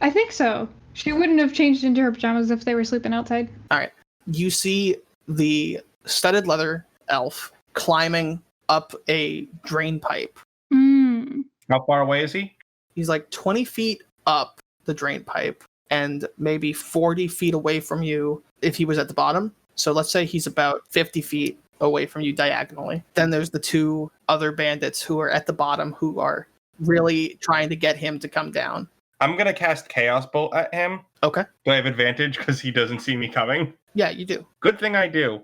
I think so. She wouldn't have changed into her pajamas if they were sleeping outside. All right. You see the studded leather elf climbing up a drain pipe. How far away is he? He's like 20 feet up the drain pipe and maybe 40 feet away from you if he was at the bottom. So let's say he's about 50 feet away from you diagonally. Then there's the two other bandits who are at the bottom who are really trying to get him to come down. I'm going to cast Chaos Bolt at him. Okay. Do I have advantage because he doesn't see me coming? Yeah, you do. Good thing I do.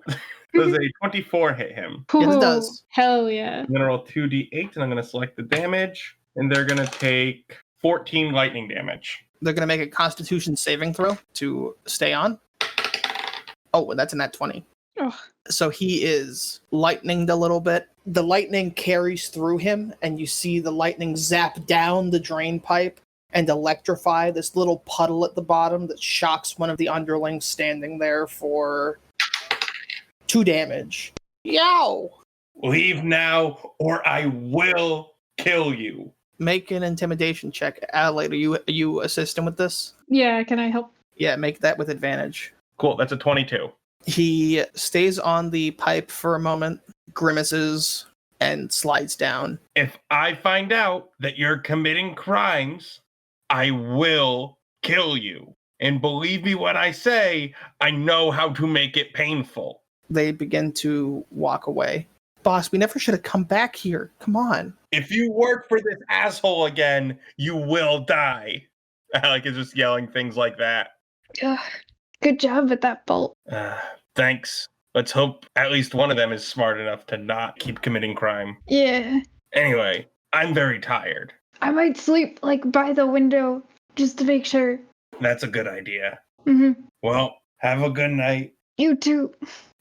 Does a 24 hit him? Yes, it does. Hell yeah. I'm going to roll 2d8 and I'm going to select the damage. And they're going to take 14 lightning damage. They're going to make a Constitution saving throw to stay on. Oh, and that's a nat 20. Ugh. So he is lightninged a little bit. The lightning carries through him, and you see the lightning zap down the drain pipe and electrify this little puddle at the bottom that shocks one of the underlings standing there for 2 damage. Yow! Leave now, or I will kill you. Make an intimidation check. Adelaide, are you assisting with this? Yeah, can I help? Yeah, make that with advantage. Cool, that's a 22. He stays on the pipe for a moment, grimaces, and slides down. If I find out that you're committing crimes, I will kill you. And believe me when I say, I know how to make it painful. They begin to walk away. Boss, we never should have come back here. Come on. If you work for this asshole again, you will die. Alec is just yelling things like that. Ugh. Good job with that bolt. Thanks. Let's hope at least one of them is smart enough to not keep committing crime. Yeah. Anyway, I'm very tired. I might sleep, like, by the window, just to make sure. That's a good idea. Mm-hmm. Well, have a good night. You too.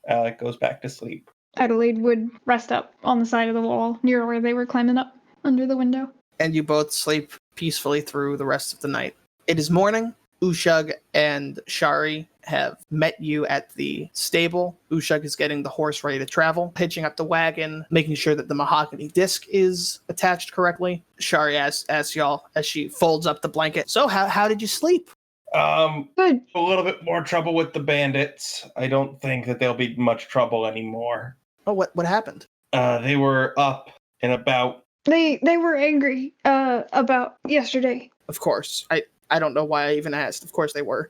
Alec goes back to sleep. Adelaide would rest up on the side of the wall near where they were climbing up under the window. And you both sleep peacefully through the rest of the night. It is morning. Ushug and Shari have met you at the stable. Ushug is getting the horse ready to travel, hitching up the wagon, making sure that the mahogany disc is attached correctly. Shari asks y'all as she folds up the blanket. So how did you sleep? Good. A little bit more trouble with the bandits. I don't think that there'll be much trouble anymore. Oh, what happened? They were up and about. They were angry about yesterday. Of course. I don't know why I even asked. Of course they were.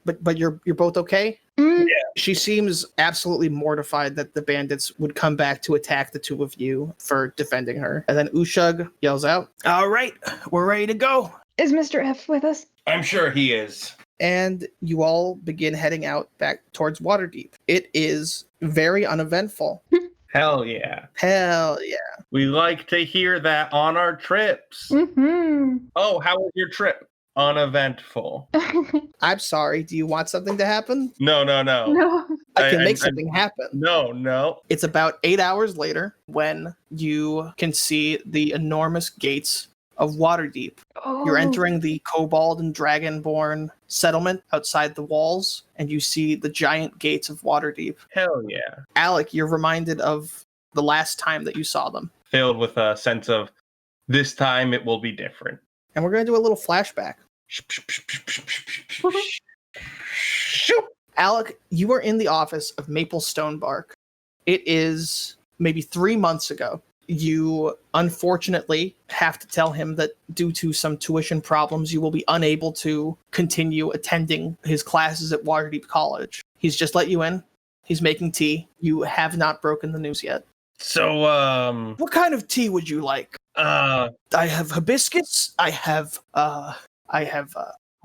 But you're both okay? Mm. Yeah. She seems absolutely mortified that the bandits would come back to attack the two of you for defending her. And then Ushug yells out, "All right, we're ready to go." Is Mr. F with us? I'm sure he is. And you all begin heading out back towards Waterdeep. It is very uneventful. Hell yeah. Hell yeah. We like to hear that on our trips. Mm-hmm. Oh, how was your trip? Uneventful. I'm sorry. Do you want something to happen? No. No. I can make something happen. No. It's about 8 hours later when you can see the enormous gates of Waterdeep. Oh. You're entering the Kobold and Dragonborn settlement outside the walls, and you see the giant gates of Waterdeep. Hell yeah. Alec, you're reminded of the last time that you saw them. Filled with a sense of this time it will be different. And we're going to do a little flashback. Alec, you are in the office of Maple Stonebark. It is maybe 3 months ago. You unfortunately have to tell him that due to some tuition problems, you will be unable to continue attending his classes at Waterdeep College. He's just let you in. He's making tea. You have not broken the news yet. So, What kind of tea would you like? I have hibiscus. I have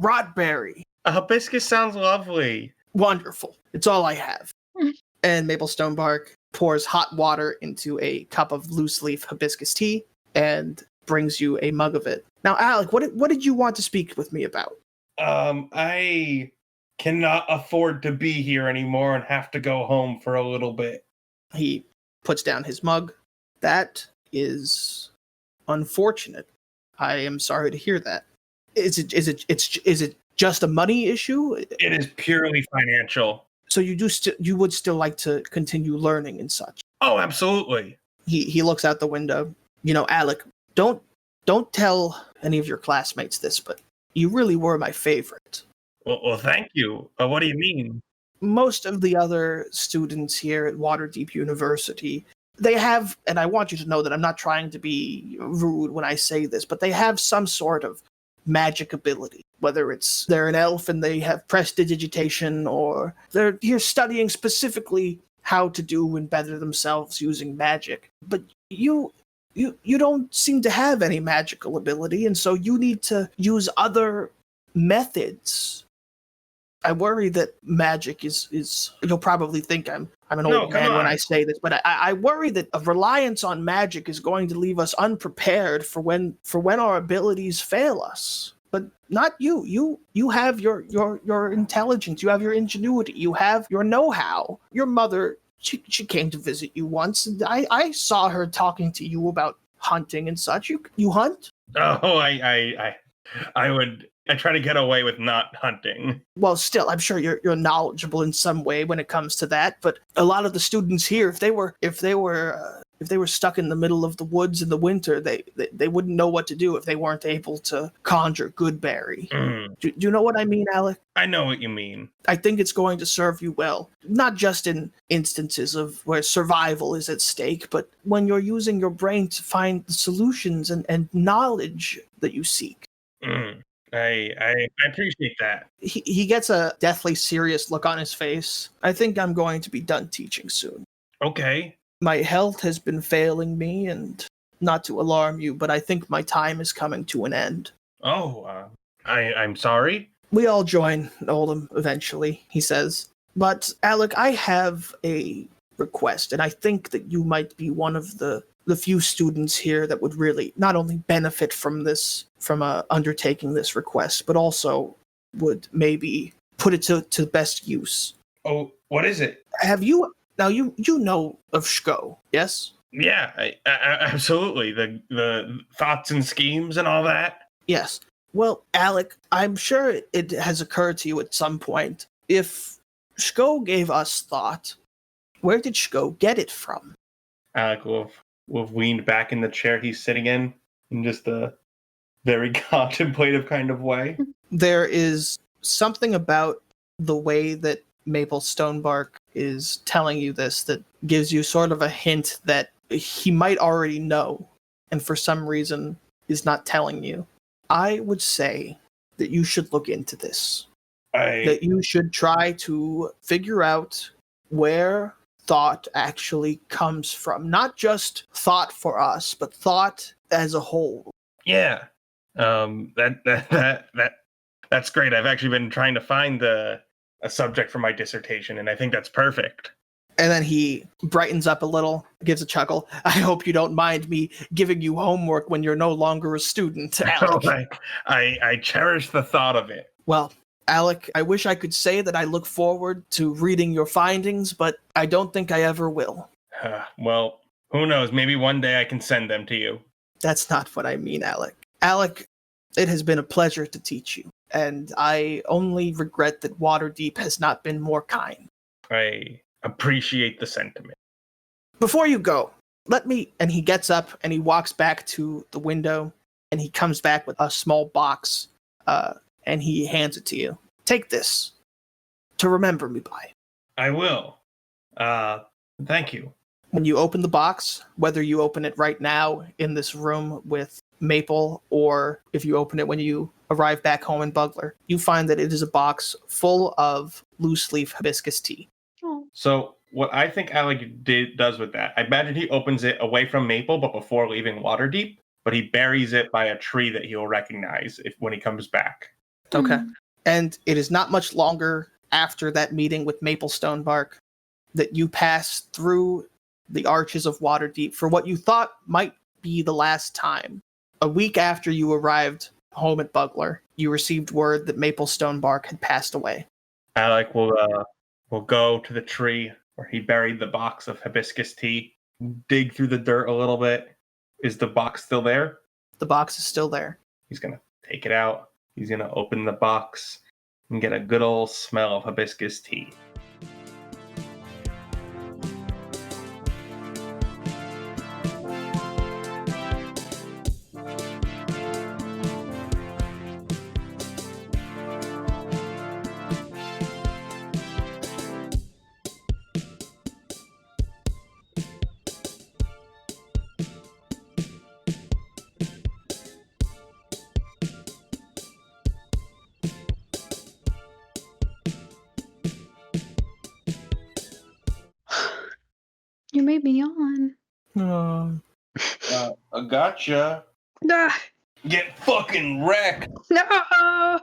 rodberry. A hibiscus sounds lovely. Wonderful. It's all I have. And Maple Stonebark pours hot water into a cup of loose leaf hibiscus tea and brings you a mug of it. Now, Alec, what did you want to speak with me about? I cannot afford to be here anymore and have to go home for a little bit. He puts down his mug. That is unfortunate. I am sorry to hear that. Is it just a money issue? It is purely financial. So you would still like to continue learning and such? Oh, absolutely. He looks out the window. You know, Alec, don't tell any of your classmates this, but you really were my favorite. Well, thank you. What do you mean? Most of the other students here at Waterdeep University, they have, and I want you to know that I'm not trying to be rude when I say this, but they have some sort of magic ability. Whether it's they're an elf and they have prestidigitation, or they're here studying specifically how to do and better themselves using magic. But you don't seem to have any magical ability, and so you need to use other methods. I worry that magic is you'll probably think I'm an old man when I say this, but I worry that a reliance on magic is going to leave us unprepared for when our abilities fail us. But not you. You have your intelligence, you have your ingenuity, you have your know-how. Your mother, she came to visit you once, and I saw her talking to you about hunting and such. You hunt? Oh, I try to get away with not hunting. Well, still, I'm sure you're knowledgeable in some way when it comes to that. But a lot of the students here, if they were stuck in the middle of the woods in the winter, they wouldn't know what to do if they weren't able to conjure goodberry. Do you know what I mean, Alec? I know what you mean. I think it's going to serve you well, not just in instances of where survival is at stake, but when you're using your brain to find the solutions and knowledge that you seek. I appreciate that. He gets a deathly serious look on his face. I think I'm going to be done teaching soon. Okay. My health has been failing me, and not to alarm you, but I think my time is coming to an end. Oh, I'm sorry. We all join Oldham eventually, he says. But, Alec, I have a request, and I think that you might be one of the few students here that would really not only benefit from undertaking this request, but also would maybe put it to best use. Oh, what is it? Have you... Now, you know of Shko, yes? Yeah, I absolutely. The thoughts and schemes and all that. Yes. Well, Alec, I'm sure it has occurred to you at some point. If Shko gave us thought, where did Shko get it from? Alec will have leaned back in the chair he's sitting in just a very contemplative kind of way. There is something about the way that Maple Stonebark is telling you this that gives you sort of a hint that he might already know, and for some reason is not telling you. I would say that you should look into this. That you should try to figure out where thought actually comes from. Not just thought for us, but thought as a whole. Yeah. That's great. I've actually been trying to find a subject for my dissertation, and I think that's perfect. And then he brightens up a little, gives a chuckle. I hope you don't mind me giving you homework when you're no longer a student, Alec. I cherish the thought of it. Well, Alec, I wish I could say that I look forward to reading your findings, but I don't think I ever will. Well, who knows? Maybe one day I can send them to you. That's not what I mean, Alec. Alec, it has been a pleasure to teach you, and I only regret that Waterdeep has not been more kind. I appreciate the sentiment. Before you go, let me... And he gets up and he walks back to the window, and he comes back with a small box, and he hands it to you. Take this to remember me by. I will. Thank you. When you open the box, whether you open it right now in this room with Maple, or if you open it when you arrive back home in Bugler, you find that it is a box full of loose leaf hibiscus tea. Oh. So what I think Alec does with that, I imagine he opens it away from Maple, but before leaving Waterdeep. but he buries it by a tree that he'll recognize when he comes back. Okay. Mm. And it is not much longer after that meeting with Maple Stonebark that you pass through the arches of Waterdeep for what you thought might be the last time. A week after you arrived home at Bugler, you received word that Maple Stonebark had passed away. Alec will go to the tree where he buried the box of hibiscus tea, dig through the dirt a little bit. Is the box still there? The box is still there. He's going to take it out. He's going to open the box and get a good old smell of hibiscus tea. You made me yawn. I gotcha. Ah, Get fucking wrecked. no!